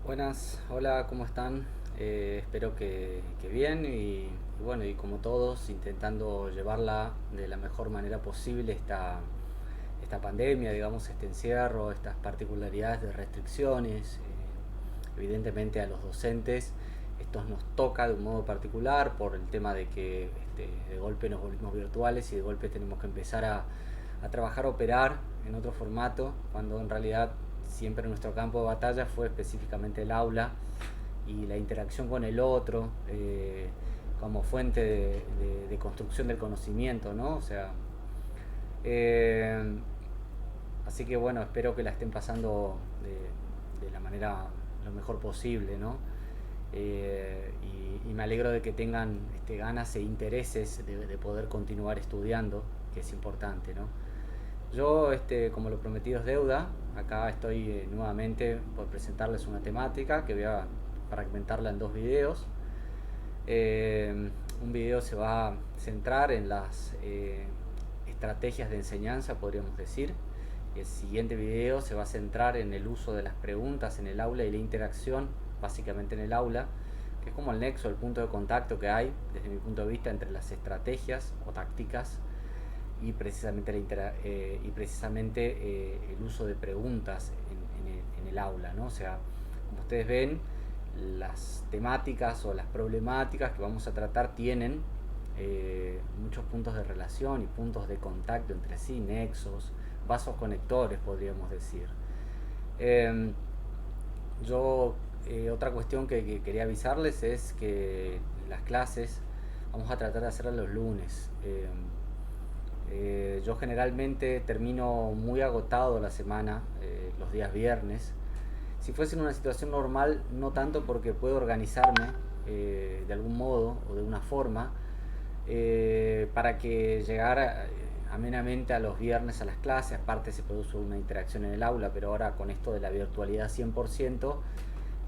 Buenas, hola, ¿cómo están? Espero que bien y bueno, y como todos, intentando llevarla de la mejor manera posible esta pandemia, digamos, este encierro, estas particularidades de restricciones. Evidentemente a los docentes esto nos toca de un modo particular por el tema de que de golpe nos volvimos virtuales y de golpe tenemos que empezar a trabajar, a operar en otro formato, cuando en realidad siempre nuestro campo de batalla fue específicamente el aula y la interacción con el otro como fuente de construcción del conocimiento, ¿no? O sea, eh, así que bueno, espero que la estén pasando de la manera lo mejor posible, ¿no? Y me alegro de que tengan ganas e intereses de poder continuar estudiando, que es importante, ¿no? Yo, como lo prometido es deuda, acá estoy nuevamente por presentarles una temática que voy a fragmentarla en dos videos. Un video se va a centrar en las estrategias de enseñanza, podríamos decir. Y el siguiente video se va a centrar en el uso de las preguntas en el aula y la interacción, básicamente en el aula, que es como el nexo, el punto de contacto que hay, desde mi punto de vista, entre las estrategias o tácticas y precisamente, el uso de preguntas en el aula, ¿no? O sea, como ustedes ven, las temáticas o las problemáticas que vamos a tratar tienen muchos puntos de relación y puntos de contacto entre sí, nexos, vasos conectores, podríamos decir. Eh, Otra cuestión que quería avisarles es que las clases vamos a tratar de hacerlas los lunes. Yo generalmente termino muy agotado la semana, los días viernes. Si fuese en una situación normal, no tanto porque puedo organizarme de algún modo o de una forma para que llegara amenamente a los viernes a las clases. Aparte se produce una interacción en el aula, pero ahora con esto de la virtualidad 100%,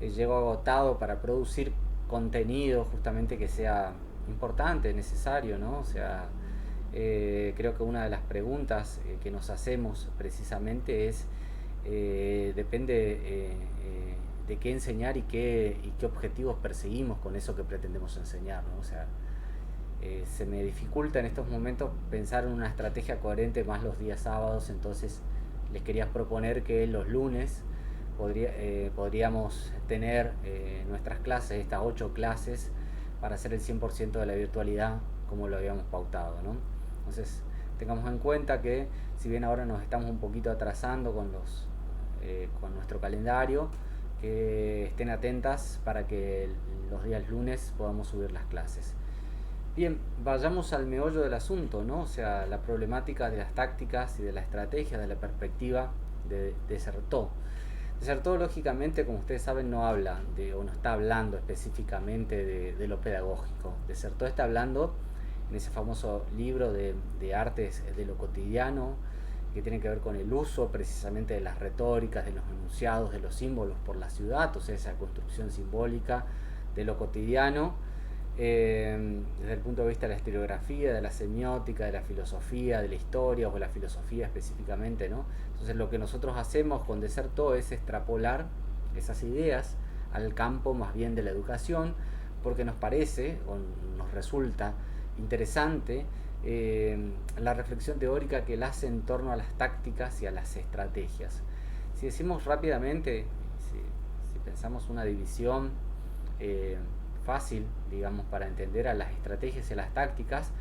llego agotado para producir contenido justamente que sea importante, necesario, ¿no? O sea, creo que una de las preguntas que nos hacemos precisamente es, depende de qué enseñar y qué objetivos perseguimos con eso que pretendemos enseñar, ¿no? O sea, se me dificulta en estos momentos pensar en una estrategia coherente más los días sábados, entonces les quería proponer que los lunes podríamos tener nuestras clases, estas 8 clases, para hacer el 100% de la virtualidad como lo habíamos pautado, ¿no? Entonces tengamos en cuenta que si bien ahora nos estamos un poquito atrasando con nuestro calendario, que estén atentas para que los días lunes podamos subir las clases. Bien, vayamos al meollo del asunto, ¿no? O sea, la problemática de las tácticas y de la estrategia, de la perspectiva de Desertó. Desertó, lógicamente, como ustedes saben, no habla o no está hablando específicamente de lo pedagógico. Desertó está hablando en ese famoso libro de artes de lo cotidiano, que tiene que ver con el uso precisamente de las retóricas, de los enunciados, de los símbolos por la ciudad, o sea, esa construcción simbólica de lo cotidiano, desde el punto de vista de la historiografía, de la semiótica, de la filosofía, de la historia o de la filosofía específicamente, ¿no? Entonces lo que nosotros hacemos con Desertó es extrapolar esas ideas al campo más bien de la educación, porque nos parece o nos resulta interesante la reflexión teórica que él hace en torno a las tácticas y a las estrategias. Si decimos rápidamente, si pensamos una división eh, fácil, digamos, para entender a las estrategias y a las tácticas,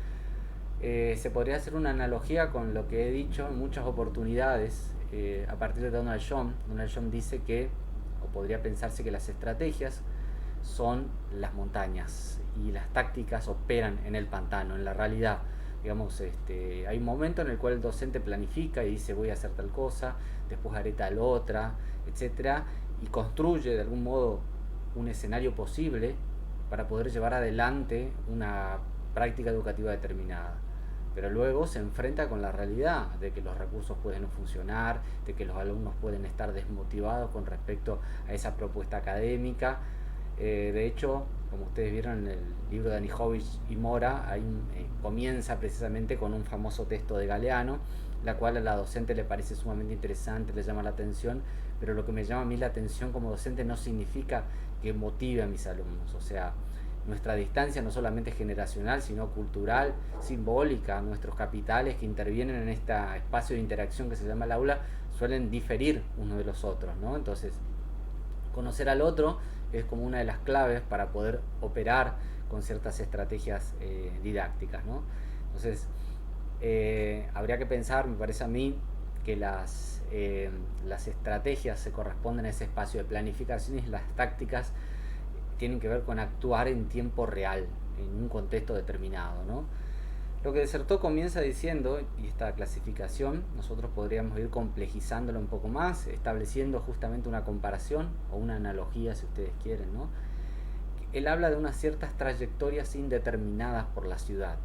se podría hacer una analogía con lo que he dicho en muchas oportunidades a partir de Donald Trump. Donald Trump dice que, o podría pensarse que las estrategias son las montañas y las tácticas operan en el pantano, en la realidad. Digamos, hay un momento en el cual el docente planifica y dice voy a hacer tal cosa, después haré tal otra, etcétera, y construye de algún modo un escenario posible para poder llevar adelante una práctica educativa determinada. Pero luego se enfrenta con la realidad de que los recursos pueden no funcionar, de que los alumnos pueden estar desmotivados con respecto a esa propuesta académica. De hecho, como ustedes vieron en el libro de Anijovic y Mora, comienza precisamente con un famoso texto de Galeano, la cual a la docente le parece sumamente interesante, le llama la atención, pero lo que me llama a mí la atención como docente no significa que motive a mis alumnos. O sea, nuestra distancia no solamente es generacional, sino cultural, simbólica. Nuestros capitales que intervienen en este espacio de interacción que se llama el aula suelen diferir unos de los otros, ¿no? Entonces, conocer al otro es como una de las claves para poder operar con ciertas estrategias didácticas, ¿no? Entonces, habría que pensar, me parece a mí, que las estrategias se corresponden a ese espacio de planificación y las tácticas tienen que ver con actuar en tiempo real, en un contexto determinado, ¿no? Lo que Desertó comienza diciendo, y esta clasificación nosotros podríamos ir complejizándolo un poco más, estableciendo justamente una comparación o una analogía, si ustedes quieren, ¿no? Él habla de unas ciertas trayectorias indeterminadas por la ciudad.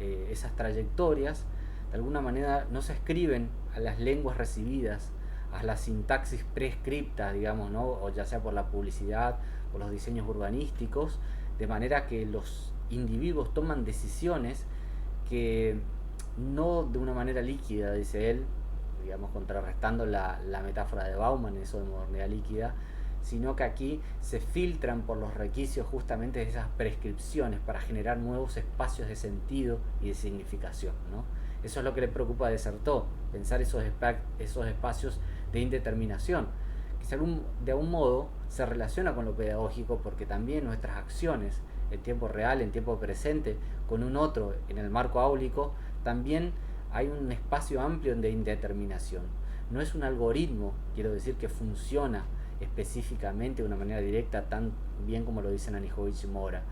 Esas trayectorias, de alguna manera, no se escriben a las lenguas recibidas, a la sintaxis prescripta, digamos, ¿no? O ya sea por la publicidad, por los diseños urbanísticos, de manera que los individuos toman decisiones que no de una manera líquida, dice él, digamos, contrarrestando la metáfora de Bauman, eso de modernidad líquida, sino que aquí se filtran por los requisitos justamente de esas prescripciones para generar nuevos espacios de sentido y de significación, ¿no? Eso es lo que le preocupa a Desertó, pensar esos espacios de indeterminación, que de algún modo se relaciona con lo pedagógico, porque también nuestras acciones en tiempo real, en tiempo presente, con un otro en el marco áulico, también hay un espacio amplio de indeterminación. No es un algoritmo, quiero decir, que funciona específicamente de una manera directa tan bien como lo dicen Anijovic y Mora,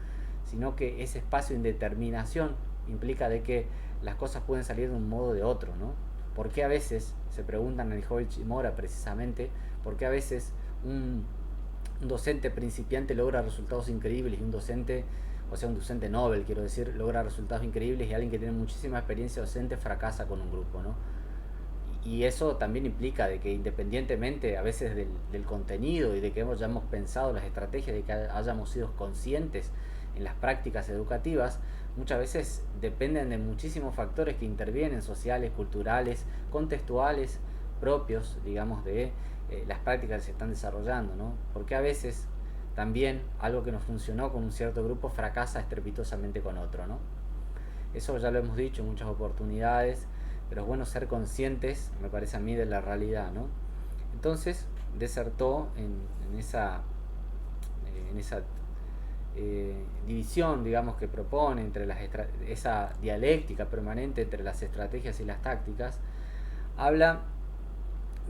sino que ese espacio de indeterminación implica de que las cosas pueden salir de un modo o de otro, ¿no? ¿Por qué a veces, se preguntan Anijovic y Mora precisamente, por qué a veces un docente principiante logra resultados increíbles y un docente, o sea, un docente Nobel, quiero decir, logra resultados increíbles y alguien que tiene muchísima experiencia docente fracasa con un grupo, ¿no? Y eso también implica de que independientemente a veces del contenido y de que hayamos pensado las estrategias, de que hayamos sido conscientes en las prácticas educativas, muchas veces dependen de muchísimos factores que intervienen, sociales, culturales, contextuales, propios, digamos, de las prácticas que se están desarrollando, ¿no? Porque a veces también algo que nos funcionó con un cierto grupo fracasa estrepitosamente con otro, ¿no? Eso ya lo hemos dicho en muchas oportunidades, pero es bueno ser conscientes, me parece a mí, de la realidad, ¿no? Entonces, Desertó en esa división, digamos, que propone entre esa dialéctica permanente entre las estrategias y las tácticas, habla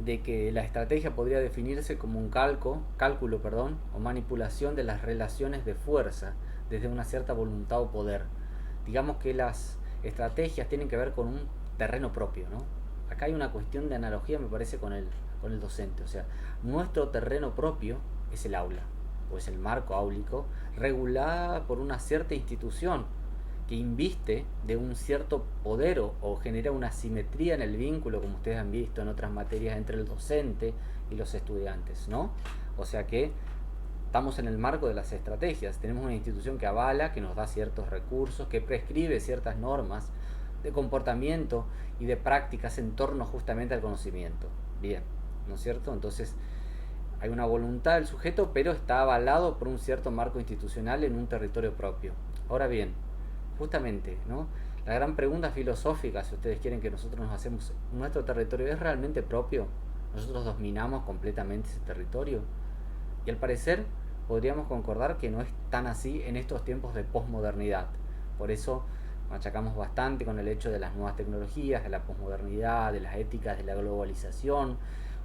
de que la estrategia podría definirse como un cálculo, o manipulación de las relaciones de fuerza desde una cierta voluntad o poder. Digamos que las estrategias tienen que ver con un terreno propio, ¿no? Acá hay una cuestión de analogía, me parece, con el docente. O sea, nuestro terreno propio es el aula, o es el marco áulico, regulada por una cierta institución que inviste de un cierto poder o genera una simetría en el vínculo, como ustedes han visto en otras materias, entre el docente y los estudiantes, ¿no? O sea que estamos en el marco de las estrategias, tenemos una institución que avala, que nos da ciertos recursos, que prescribe ciertas normas de comportamiento y de prácticas en torno justamente al conocimiento. Bien, ¿no es cierto? Entonces hay una voluntad del sujeto, pero está avalado por un cierto marco institucional en un territorio propio. Ahora bien, justamente, ¿no? La gran pregunta filosófica, si ustedes quieren, que nosotros nos hacemos, ¿nuestro territorio es realmente propio? ¿Nosotros dominamos completamente ese territorio? Y al parecer podríamos concordar que no es tan así en estos tiempos de posmodernidad. Por eso machacamos bastante con el hecho de las nuevas tecnologías, de la posmodernidad, de las éticas de la globalización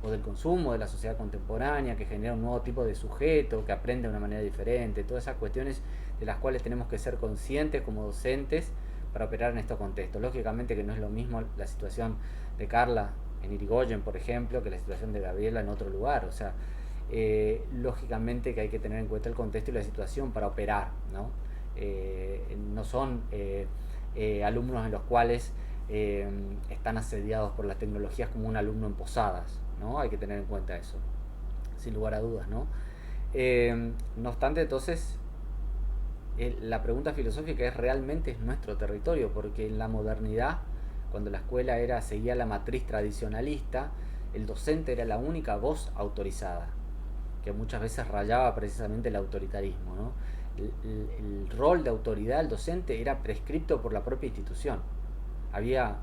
o del consumo de la sociedad contemporánea, que genera un nuevo tipo de sujeto, que aprende de una manera diferente, todas esas cuestiones de las cuales tenemos que ser conscientes como docentes para operar en estos contextos. Lógicamente que no es lo mismo la situación de Carla en Irigoyen, por ejemplo, que la situación de Gabriela en otro lugar. O sea, lógicamente que hay que tener en cuenta el contexto y la situación para operar, ¿no? No son alumnos en los cuales están asediados por las tecnologías como un alumno en Posadas, ¿no? Hay que tener en cuenta eso, sin lugar a dudas, ¿no? No obstante, entonces, la pregunta filosófica es: ¿realmente es nuestro territorio? Porque en la modernidad, cuando la escuela seguía la matriz tradicionalista, el docente era la única voz autorizada, que muchas veces rayaba precisamente el autoritarismo, ¿no? El rol de autoridad del docente era prescripto por la propia institución. Había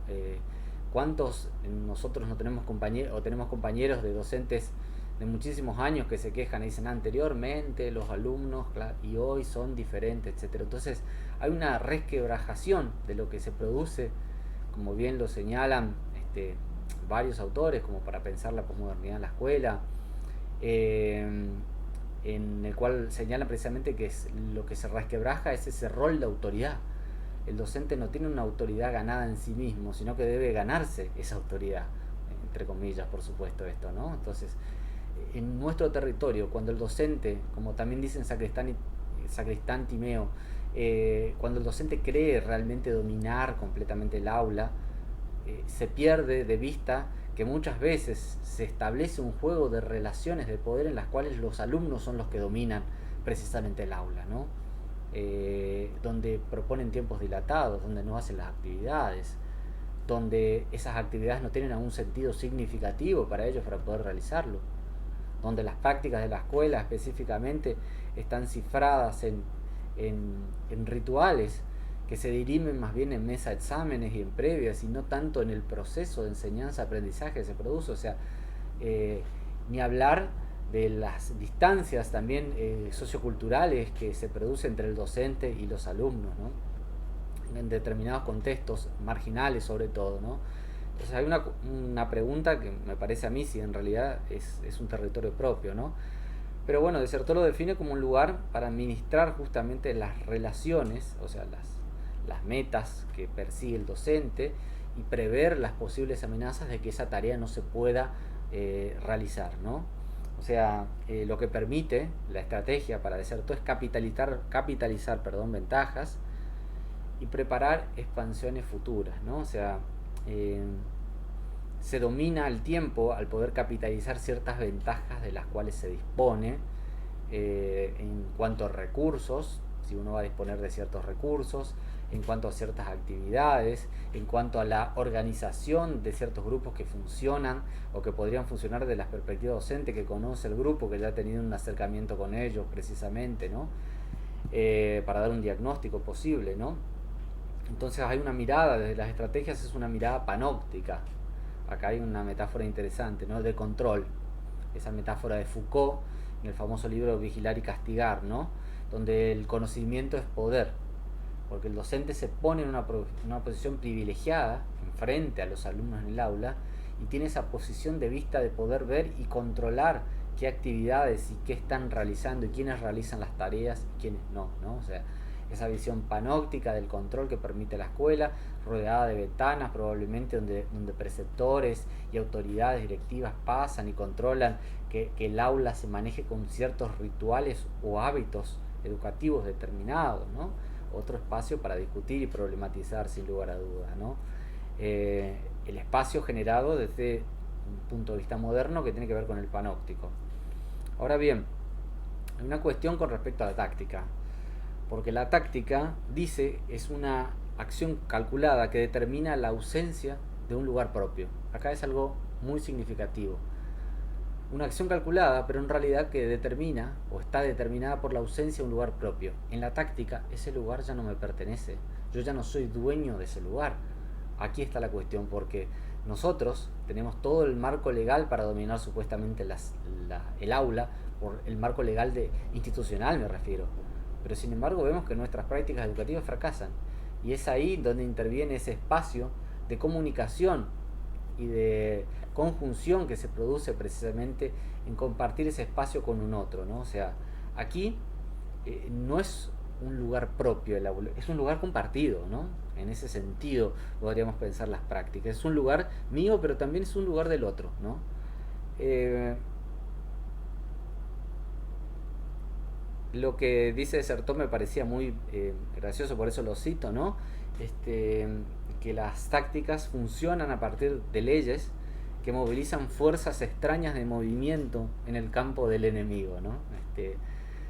cuántos nosotros no tenemos compañeros o tenemos compañeros de docentes de muchísimos años que se quejan y dicen anteriormente los alumnos y hoy son diferentes, etcétera. Entonces hay una resquebrajación de lo que se produce, como bien lo señalan varios autores, como para pensar la posmodernidad en la escuela, eh, en el cual señalan precisamente que lo que se resquebraja es ese rol de autoridad. El docente no tiene una autoridad ganada en sí mismo, sino que debe ganarse esa autoridad, entre comillas, por supuesto, esto, ¿no? Entonces, en nuestro territorio, cuando el docente, como también dicen Sacristán Timeo, cuando el docente cree realmente dominar completamente el aula, se pierde de vista que muchas veces se establece un juego de relaciones de poder en las cuales los alumnos son los que dominan precisamente el aula, ¿no? Donde proponen tiempos dilatados, donde no hacen las actividades, donde esas actividades no tienen algún sentido significativo para ellos para poder realizarlo, donde las prácticas de la escuela específicamente están cifradas en rituales que se dirimen más bien en mesa de exámenes y en previas y no tanto en el proceso de enseñanza-aprendizaje que se produce. O sea, ni hablar de las distancias también socioculturales que se producen entre el docente y los alumnos, ¿no? En determinados contextos marginales sobre todo, ¿no? Entonces hay una pregunta que me parece a mí si en realidad es un territorio propio, ¿no? Pero bueno, Desertó lo define como un lugar para administrar justamente las relaciones, o sea, las metas que persigue el docente y prever las posibles amenazas de que esa tarea no se pueda realizar, ¿no? O sea, lo que permite la estrategia para Desertó es capitalizar ventajas y preparar expansiones futuras, ¿no? O sea, eh, se domina el tiempo al poder capitalizar ciertas ventajas de las cuales se dispone en cuanto a recursos, si uno va a disponer de ciertos recursos, en cuanto a ciertas actividades, en cuanto a la organización de ciertos grupos que funcionan o que podrían funcionar de la perspectiva docente, que conoce el grupo, que ya ha tenido un acercamiento con ellos precisamente, ¿no? Para dar un diagnóstico posible, ¿no? Entonces hay una mirada, desde las estrategias es una mirada panóptica. Acá hay una metáfora interesante, ¿no? De control. Esa metáfora de Foucault en el famoso libro Vigilar y Castigar, ¿no? Donde el conocimiento es poder, porque el docente se pone en una posición privilegiada frente a los alumnos en el aula y tiene esa posición de vista de poder ver y controlar qué actividades y qué están realizando y quiénes realizan las tareas y quiénes no, ¿no? O sea, esa visión panóptica del control que permite la escuela, rodeada de ventanas probablemente donde preceptores y autoridades directivas pasan y controlan que el aula se maneje con ciertos rituales o hábitos educativos determinados, ¿no? Otro espacio para discutir y problematizar sin lugar a dudas, ¿no? El espacio generado desde un punto de vista moderno que tiene que ver con el panóptico. Ahora bien, hay una cuestión con respecto a la táctica, porque la táctica, dice, es una acción calculada que determina la ausencia de un lugar propio. Acá es algo muy significativo. Una acción calculada, pero en realidad que determina o está determinada por la ausencia de un lugar propio. En la táctica, ese lugar ya no me pertenece. Yo ya no soy dueño de ese lugar. Aquí está la cuestión, porque nosotros tenemos todo el marco legal para dominar supuestamente el aula, por el marco legal institucional me refiero. Pero sin embargo vemos que nuestras prácticas educativas fracasan. Y es ahí donde interviene ese espacio de comunicación y de conjunción que se produce precisamente en compartir ese espacio con un otro, ¿no? O sea, aquí no es un lugar propio el aula, es un lugar compartido, ¿no? En ese sentido podríamos pensar las prácticas. Es un lugar mío, pero también es un lugar del otro, ¿no? Lo que dice Desertó me parecía muy gracioso, por eso lo cito, ¿no? Que las tácticas funcionan a partir de leyes que movilizan fuerzas extrañas de movimiento en el campo del enemigo, ¿no?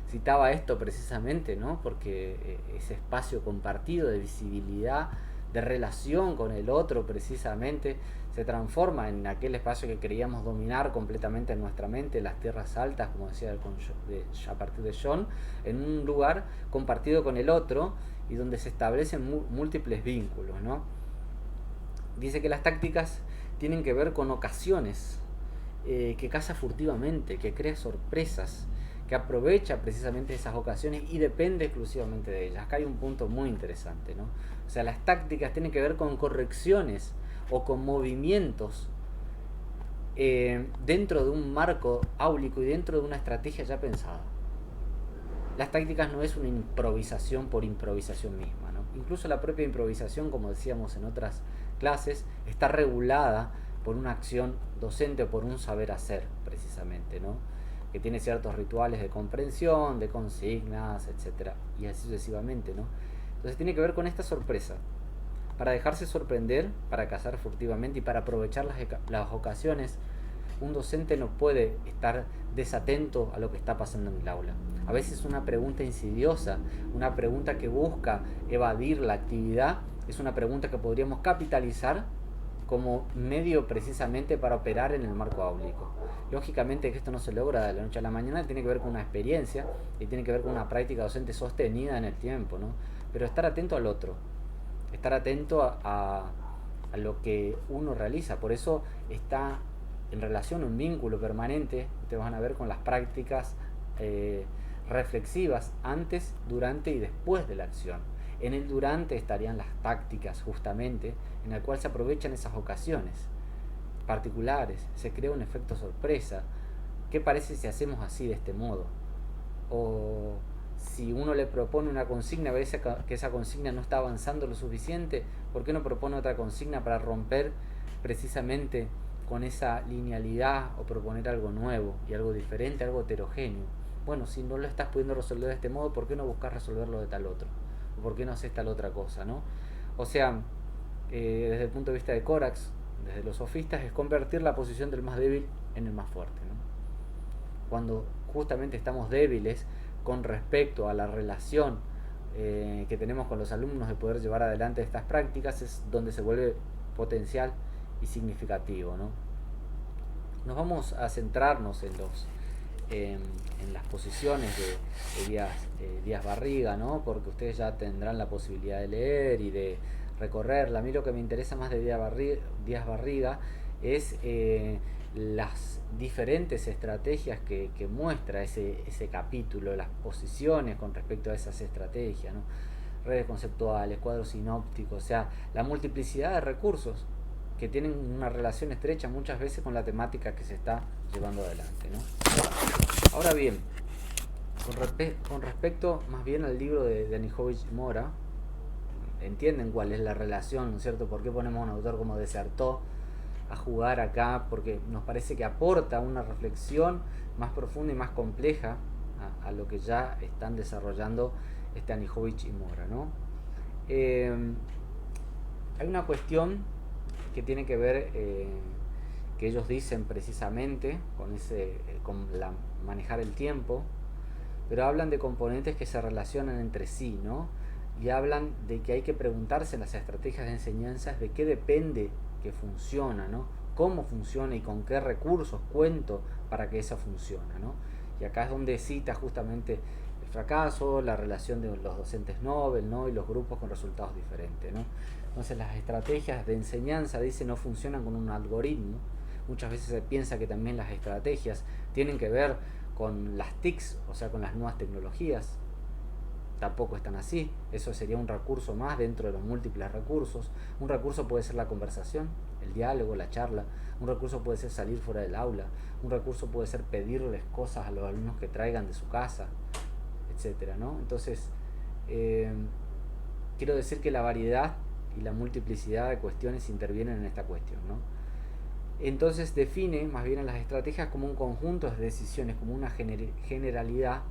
Citaba esto precisamente, ¿no? Porque ese espacio compartido de visibilidad, de relación con el otro precisamente, se transforma en aquel espacio que creíamos dominar completamente en nuestra mente, las tierras altas, como decía a partir de John, en un lugar compartido con el otro y donde se establecen múltiples vínculos, ¿no? Dice que las tácticas tienen que ver con ocasiones, que caza furtivamente, que crea sorpresas, que aprovecha precisamente esas ocasiones y depende exclusivamente de ellas. Acá hay un punto muy interesante, ¿no? O sea, las tácticas tienen que ver con correcciones o con movimientos dentro de un marco áulico y dentro de una estrategia ya pensada. Las tácticas no es una improvisación por improvisación misma, ¿no? Incluso la propia improvisación, como decíamos en otras clases, está regulada por una acción docente o por un saber hacer, precisamente, ¿no? Que tiene ciertos rituales de comprensión, de consignas, etcétera, y así sucesivamente, ¿no? Entonces tiene que ver con esta sorpresa, para dejarse sorprender, para cazar furtivamente y para aprovechar las ocasiones. Un docente no puede estar desatento a lo que está pasando en el aula. A veces una pregunta insidiosa, una pregunta que busca evadir la actividad, es una pregunta que podríamos capitalizar como medio precisamente para operar en el marco áulico. Lógicamente que esto no se logra de la noche a la mañana, tiene que ver con una experiencia y tiene que ver con una práctica docente sostenida en el tiempo, ¿no? Pero estar atento al otro, estar atento a lo que uno realiza. Por eso está en relación, un vínculo permanente, ustedes van a ver, con las prácticas reflexivas antes, durante y después de la acción. En el durante estarían las tácticas, justamente, en el cual se aprovechan esas ocasiones particulares, se crea un efecto sorpresa. ¿Qué parece si hacemos así, de este modo? O si uno le propone una consigna, ve que esa consigna no está avanzando lo suficiente, ¿por qué no propone otra consigna para romper precisamente con esa linealidad o proponer algo nuevo y algo diferente, algo heterogéneo? Bueno, si no lo estás pudiendo resolver de este modo, ¿por qué no buscar resolverlo de tal otro? ¿O por qué no haces tal otra cosa, no? O sea, desde el punto de vista de Corax, desde los sofistas, es convertir la posición del más débil en el más fuerte, ¿no? Cuando justamente estamos débiles con respecto a la relación que tenemos con los alumnos de poder llevar adelante estas prácticas, es donde se vuelve potencial y significativo, ¿no? Nos vamos a centrarnos en las posiciones de Díaz Barriga, ¿no? Porque ustedes ya tendrán la posibilidad de leer y de recorrerla. A mí lo que me interesa más de Díaz Barriga es las diferentes estrategias que muestra ese capítulo, las posiciones con respecto a esas estrategias, ¿no? Redes conceptuales, cuadros sinópticos, o sea, la multiplicidad de recursos que tienen una relación estrecha muchas veces con la temática que se está llevando adelante, ¿no? Ahora bien, con respecto más bien al libro de Anijovic Mora, entienden cuál es la relación, ¿no es cierto? ¿Por qué ponemos a un autor como Desertó a jugar acá? Porque nos parece que aporta una reflexión más profunda y más compleja a lo que ya están desarrollando Anijovic y Mora, ¿no? Hay una cuestión que tiene que ver, que ellos dicen precisamente con manejar el tiempo, pero hablan de componentes que se relacionan entre sí, ¿no? Y hablan de que hay que preguntarse en las estrategias de enseñanzas de qué depende que funciona, ¿no? Cómo funciona y con qué recursos cuento para que eso funcione, ¿no? Y acá es donde cita justamente el fracaso, la relación de los docentes Nobel, ¿no? Y los grupos con resultados diferentes, ¿no? Entonces las estrategias de enseñanza, dice, no funcionan con un algoritmo. Muchas veces se piensa que también las estrategias tienen que ver con las TICs, o sea, con las nuevas tecnologías. Tampoco están así. Eso sería un recurso más dentro de los múltiples recursos. Un recurso puede ser la conversación, el diálogo, la charla. Un recurso puede ser salir fuera del aula. Un recurso puede ser pedirles cosas a los alumnos que traigan de su casa, etcétera, ¿no? Entonces, quiero decir que la variedad y la multiplicidad de cuestiones intervienen en esta cuestión, ¿no? Entonces define más bien a las estrategias como un conjunto de decisiones, como una generalidad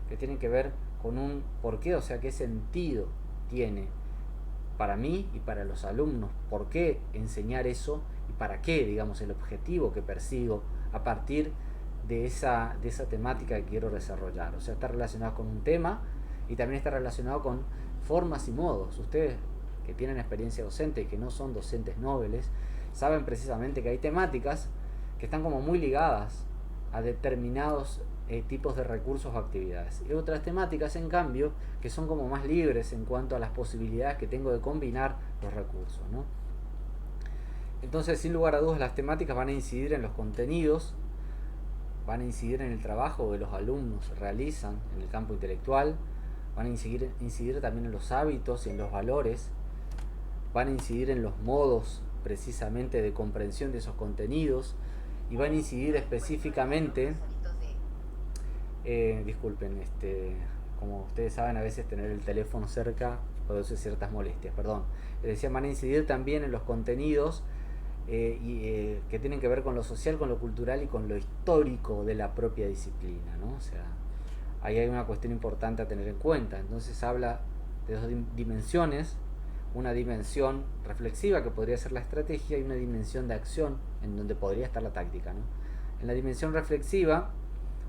que tiene que ver con un porqué, o sea, qué sentido tiene para mí y para los alumnos, por qué enseñar eso y para qué, digamos, el objetivo que persigo a partir de esa temática que quiero desarrollar. O sea, está relacionado con un tema y también está relacionado con formas y modos. Ustedes que tienen experiencia docente y que no son docentes nobles, saben precisamente que hay temáticas que están como muy ligadas a determinados tipos de recursos o actividades. Y otras temáticas, en cambio, que son como más libres en cuanto a las posibilidades que tengo de combinar los recursos, ¿no? Entonces, sin lugar a dudas, las temáticas van a incidir en los contenidos, van a incidir en el trabajo que los alumnos realizan en el campo intelectual, van a incidir también en los hábitos y en los valores, van a incidir en los modos precisamente de comprensión de esos contenidos y van a incidir específicamente, disculpen, como ustedes saben, a veces tener el teléfono cerca produce ciertas molestias, perdón. Les decía, van a incidir también en los contenidos que tienen que ver con lo social, con lo cultural y con lo histórico de la propia disciplina, ¿no? O sea, ahí hay una cuestión importante a tener en cuenta. Entonces habla de dos dimensiones, una dimensión reflexiva que podría ser la estrategia y una dimensión de acción en donde podría estar la táctica, ¿no? En la dimensión reflexiva,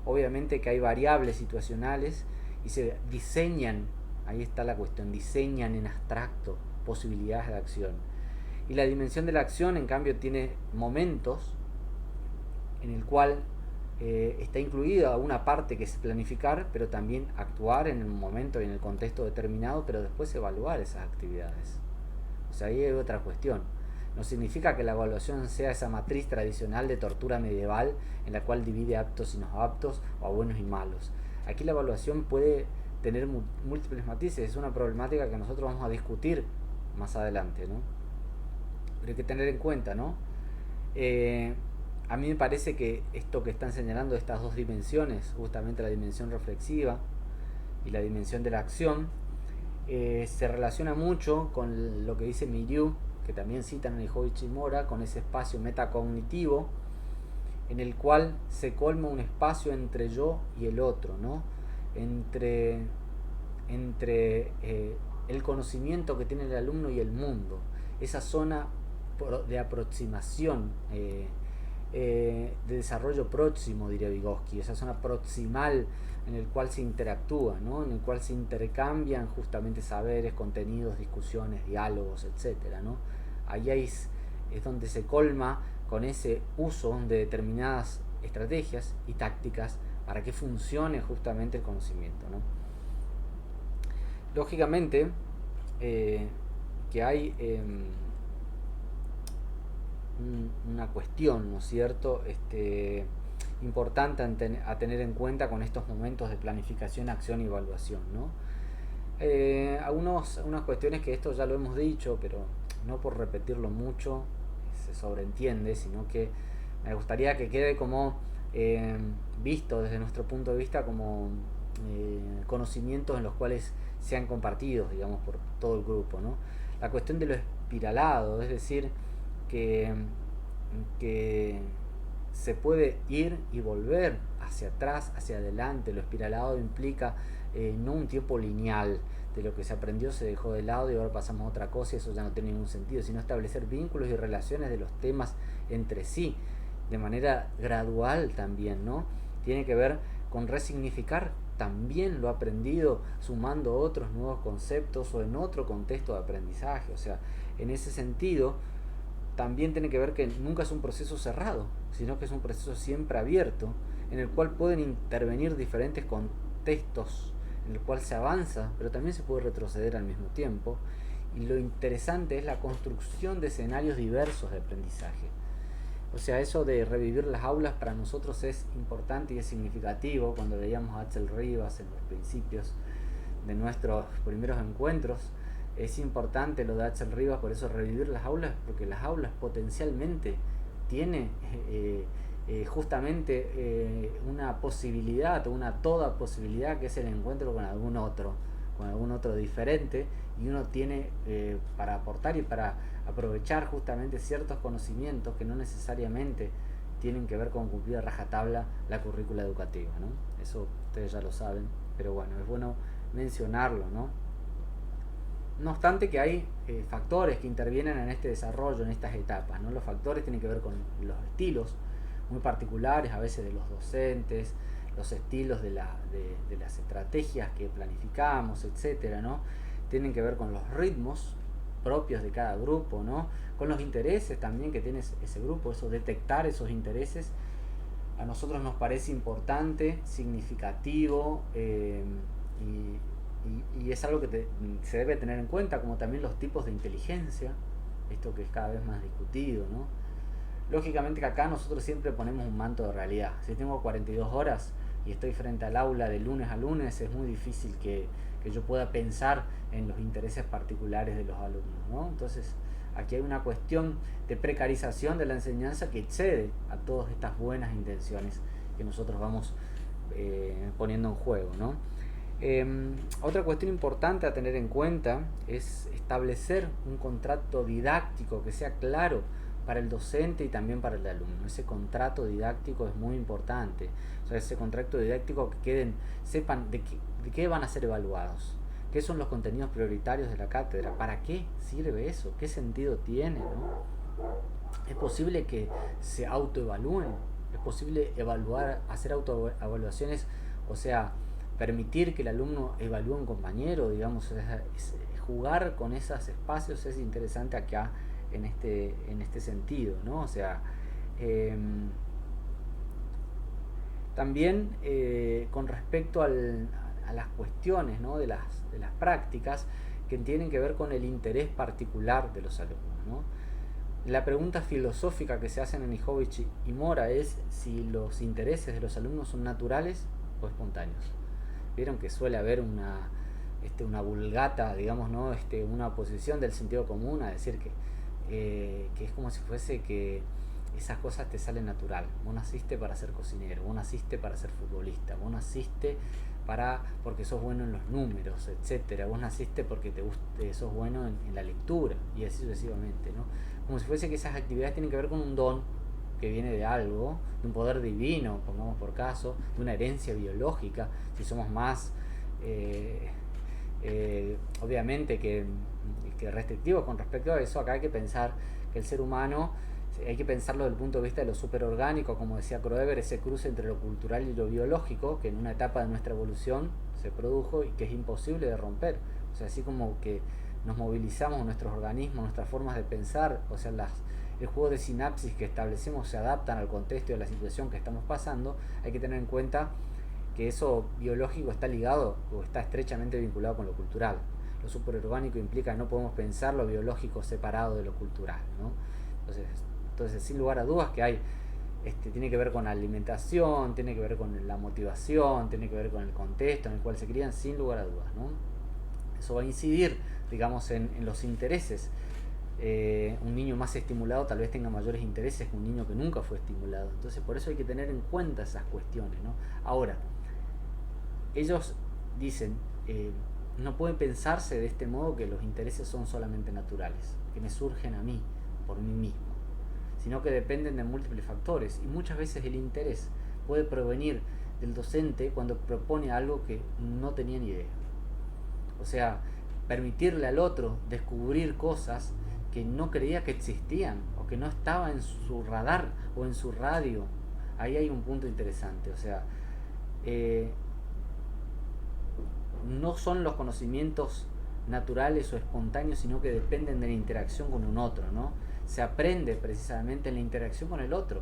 obviamente que hay variables situacionales y se diseñan, ahí está la cuestión, diseñan en abstracto posibilidades de acción. Y la dimensión de la acción, en cambio, tiene momentos en el cual está incluida una parte que es planificar, pero también actuar en el momento y en el contexto determinado, pero después evaluar esas actividades. O sea, ahí hay otra cuestión. No significa que la evaluación sea esa matriz tradicional de tortura medieval en la cual divide aptos y no aptos o a buenos y malos. Aquí la evaluación puede tener múltiples matices, es una problemática que nosotros vamos a discutir más adelante, ¿no? Pero hay que tener en cuenta, ¿no? A mí me parece que esto que están señalando, estas dos dimensiones, justamente la dimensión reflexiva y la dimensión de la acción, se relaciona mucho con lo que dice Miriu, que también citan en Lijovic y Mora, con ese espacio metacognitivo, en el cual se colma un espacio entre yo y el otro, ¿no? Entre el conocimiento que tiene el alumno y el mundo, esa zona de aproximación, de desarrollo próximo, diría Vygotsky, esa zona proximal en el cual se interactúa, ¿no? En el cual se intercambian justamente saberes, contenidos, discusiones, diálogos, etcétera, ¿no? Ahí es donde se colma con ese uso de determinadas estrategias y tácticas para que funcione justamente el conocimiento, ¿no? Lógicamente que hay una cuestión, ¿no es cierto?, importante a tener en cuenta con estos momentos de planificación, acción y evaluación, ¿no? Algunas cuestiones que esto ya lo hemos dicho, pero no por repetirlo mucho se sobreentiende, sino que me gustaría que quede como visto desde nuestro punto de vista como conocimientos en los cuales sean compartidos, digamos, por todo el grupo, ¿no? La cuestión de lo espiralado, es decir, que se puede ir y volver hacia atrás, hacia adelante. Lo espiralado implica no un tiempo lineal de lo que se aprendió, se dejó de lado y ahora pasamos a otra cosa y eso ya no tiene ningún sentido, sino establecer vínculos y relaciones de los temas entre sí de manera gradual también, ¿no? Tiene que ver con resignificar también lo aprendido sumando otros nuevos conceptos o en otro contexto de aprendizaje. O sea, en ese sentido también tiene que ver que nunca es un proceso cerrado, sino que es un proceso siempre abierto, en el cual pueden intervenir diferentes contextos, en el cual se avanza, pero también se puede retroceder al mismo tiempo. Y lo interesante es la construcción de escenarios diversos de aprendizaje. O sea, eso de revivir las aulas para nosotros es importante y es significativo. Cuando veíamos a Axel Rivas en los principios de nuestros primeros encuentros, es importante lo de Axel Rivas, por eso revivir las aulas, porque las aulas potencialmente tiene justamente una posibilidad, una toda posibilidad, que es el encuentro con algún otro diferente, y uno tiene para aportar y para aprovechar justamente ciertos conocimientos que no necesariamente tienen que ver con cumplir a rajatabla la currícula educativa, ¿no? Eso ustedes ya lo saben, pero bueno, es bueno mencionarlo, ¿no? No obstante que hay factores que intervienen en este desarrollo, en estas etapas, ¿no? Los factores tienen que ver con los estilos muy particulares, a veces de los docentes, los estilos de las estrategias que planificamos, etcétera, ¿no? Tienen que ver con los ritmos propios de cada grupo, ¿no? Con los intereses también que tiene ese grupo, eso, detectar esos intereses, a nosotros nos parece importante, significativo, y es algo que se debe tener en cuenta, como también los tipos de inteligencia, esto que es cada vez más discutido, ¿no? Lógicamente que acá nosotros siempre ponemos un manto de realidad. Si tengo 42 horas y estoy frente al aula de lunes a lunes, es muy difícil que yo pueda pensar en los intereses particulares de los alumnos, ¿no? Entonces, aquí hay una cuestión de precarización de la enseñanza que excede a todas estas buenas intenciones que nosotros vamos poniendo en juego, ¿no? Otra cuestión importante a tener en cuenta es establecer un contrato didáctico que sea claro para el docente y también para el alumno. Ese contrato didáctico es muy importante. O sea, ese contrato didáctico sepan de qué van a ser evaluados, qué son los contenidos prioritarios de la cátedra, para qué sirve eso, qué sentido tiene, ¿no? Es posible que se autoevalúen, es posible hacer autoevaluaciones, o sea, permitir que el alumno evalúe a un compañero, digamos, jugar con esos espacios es interesante acá en este sentido, ¿no? O sea, eh, también con respecto a las cuestiones, ¿no? de las prácticas que tienen que ver con el interés particular de los alumnos, ¿no? La pregunta filosófica que se hacen en Ijovich y Mora es si los intereses de los alumnos son naturales o espontáneos. Vieron que suele haber una vulgata, digamos, ¿no? Una oposición del sentido común a decir que es como si fuese que esas cosas te salen natural. Vos naciste para ser cocinero, vos naciste para ser futbolista, vos naciste porque sos bueno en los números, etcétera. Vos naciste porque sos bueno en la lectura, y así sucesivamente, ¿no? Como si fuese que esas actividades tienen que ver con un don que viene de algo, de un poder divino, pongamos por caso, de una herencia biológica. Si somos más obviamente que restrictivos con respecto a eso, acá hay que pensar que el ser humano hay que pensarlo desde el punto de vista de lo superorgánico, como decía Kroeber, ese cruce entre lo cultural y lo biológico que en una etapa de nuestra evolución se produjo y que es imposible de romper. O sea, así como que nos movilizamos nuestros organismos, nuestras formas de pensar, o sea, el juego de sinapsis que establecemos se adaptan al contexto y a la situación que estamos pasando. Hay que tener en cuenta que eso biológico está ligado o está estrechamente vinculado con lo cultural. Lo superorgánico implica que no podemos pensar lo biológico separado de lo cultural, ¿no? Entonces, sin lugar a dudas que tiene que ver con la alimentación, tiene que ver con la motivación, tiene que ver con el contexto en el cual se crían, sin lugar a dudas, ¿no? Eso va a incidir, digamos, en los intereses. Un niño más estimulado tal vez tenga mayores intereses que un niño que nunca fue estimulado. Entonces, por eso hay que tener en cuenta esas cuestiones, ¿no? Ahora, ellos dicen, no puede pensarse de este modo que los intereses son solamente naturales, que me surgen a mí, por mí mismo, sino que dependen de múltiples factores, y muchas veces el interés puede provenir del docente cuando propone algo que no tenía ni idea. O sea, permitirle al otro descubrir cosas que no creía que existían o que no estaba en su radar o en su radio. Ahí hay un punto interesante. O sea, no son los conocimientos naturales o espontáneos, sino que dependen de la interacción con un otro, ¿no? Se aprende precisamente en la interacción con el otro.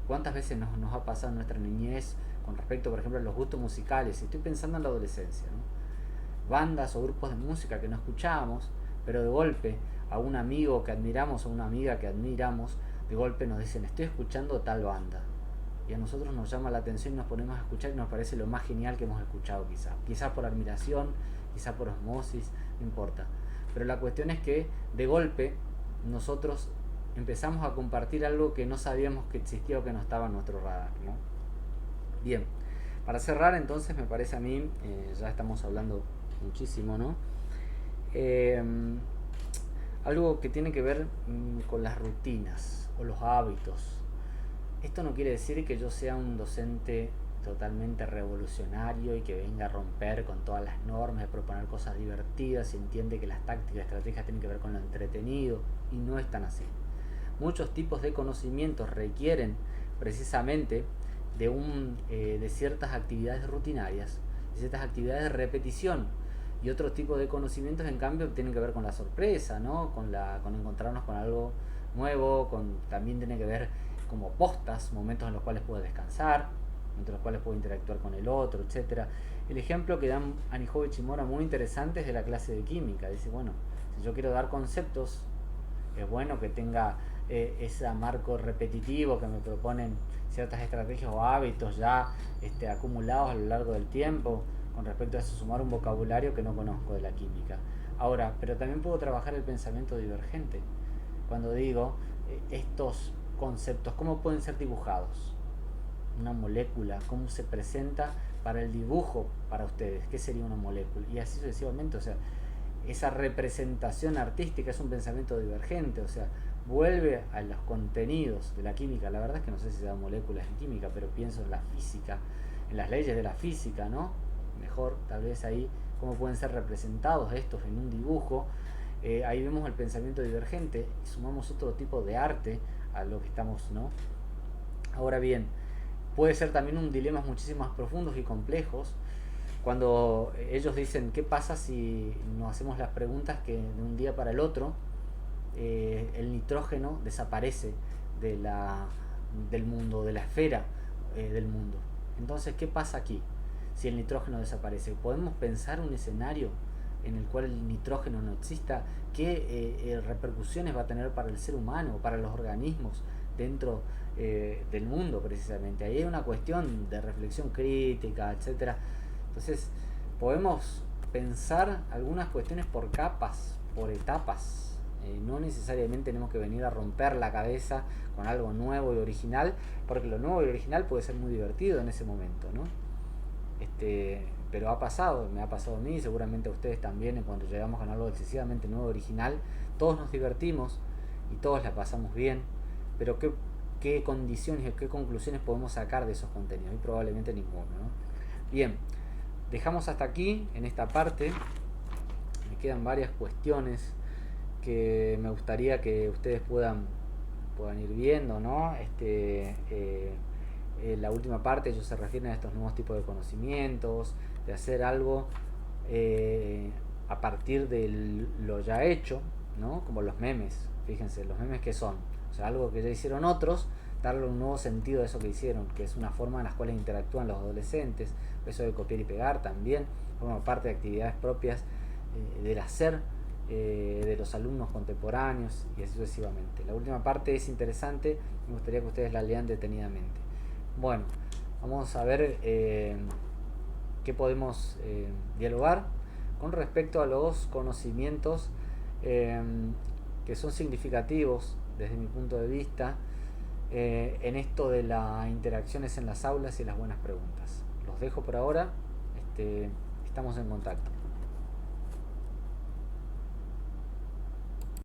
¿Cuántas veces nos ha pasado en nuestra niñez con respecto, por ejemplo, a los gustos musicales? Estoy pensando en la adolescencia, ¿no? Bandas o grupos de música que no escuchábamos, pero de golpe a un amigo que admiramos o una amiga que admiramos, de golpe nos dicen, estoy escuchando tal banda. Y a nosotros nos llama la atención y nos ponemos a escuchar y nos parece lo más genial que hemos escuchado quizás por admiración, quizás por osmosis, no importa. Pero la cuestión es que de golpe nosotros empezamos a compartir algo que no sabíamos que existía o que no estaba en nuestro radar, ¿no? Bien, para cerrar entonces me parece a mí, ya estamos hablando muchísimo, ¿no? Algo que tiene que ver con las rutinas o los hábitos. Esto no quiere decir que yo sea un docente totalmente revolucionario y que venga a romper con todas las normas, de proponer cosas divertidas, y entiende que las tácticas y estrategias tienen que ver con lo entretenido, y no es tan así. Muchos tipos de conocimientos requieren precisamente de ciertas actividades rutinarias, de ciertas actividades de repetición, Y otro tipo de conocimientos, en cambio, tienen que ver con la sorpresa, ¿no? Con encontrarnos con algo nuevo, también tiene que ver como postas, momentos en los cuales puedo descansar, entre los cuales puedo interactuar con el otro, etcétera. El ejemplo que dan Anijovic y Mora muy interesante es de la clase de química. Dice, bueno, si yo quiero dar conceptos, es bueno que tenga ese marco repetitivo, que me proponen ciertas estrategias o hábitos ya acumulados a lo largo del tiempo. Con respecto a eso, sumar un vocabulario que no conozco de la química. Ahora, pero también puedo trabajar el pensamiento divergente. Cuando digo estos conceptos, ¿cómo pueden ser dibujados? Una molécula, cómo se presenta para el dibujo para ustedes, qué sería una molécula, y así sucesivamente. O sea, esa representación artística es un pensamiento divergente, o sea, vuelve a los contenidos de la química. La verdad es que no sé si se da moléculas en química, pero pienso en la física, en las leyes de la física, ¿no? Mejor, tal vez ahí, cómo pueden ser representados estos en un dibujo. Ahí vemos el pensamiento divergente y sumamos otro tipo de arte a lo que estamos, ¿no? Ahora bien, puede ser también un dilema muchísimo más profundos y complejos, cuando ellos dicen qué pasa si nos hacemos las preguntas que de un día para el otro el nitrógeno desaparece de del mundo, de la esfera del mundo. Entonces, ¿qué pasa aquí si el nitrógeno desaparece? ¿Podemos pensar un escenario en el cual el nitrógeno no exista? ¿Qué repercusiones va a tener para el ser humano, para los organismos dentro del mundo precisamente? Ahí hay una cuestión de reflexión crítica, etcétera. Entonces, podemos pensar algunas cuestiones por capas, por etapas. No necesariamente tenemos que venir a romper la cabeza con algo nuevo y original, porque lo nuevo y original puede ser muy divertido en ese momento, ¿no? Pero ha pasado, me ha pasado a mí, seguramente a ustedes también, cuando llegamos con algo excesivamente nuevo y original, todos nos divertimos y todos la pasamos bien, pero ¿qué condiciones o qué conclusiones podemos sacar de esos contenidos? Y probablemente ninguno, ¿no? Bien, dejamos hasta aquí en esta parte. Me quedan varias cuestiones que me gustaría que ustedes puedan ir viendo, ¿no? La última parte, ellos se refieren a estos nuevos tipos de conocimientos, de hacer algo a partir de lo ya hecho, ¿no? Como los memes, fíjense, los memes que son, o sea, algo que ya hicieron otros, darle un nuevo sentido a eso que hicieron, que es una forma en la cual interactúan los adolescentes. Eso de copiar y pegar también forma parte de actividades propias del hacer de los alumnos contemporáneos, y así sucesivamente. La última parte es interesante, me gustaría que ustedes la lean detenidamente. Bueno, vamos a ver qué podemos dialogar con respecto a los conocimientos que son significativos desde mi punto de vista en esto de las interacciones en las aulas y las buenas preguntas. Los dejo por ahora, estamos en contacto.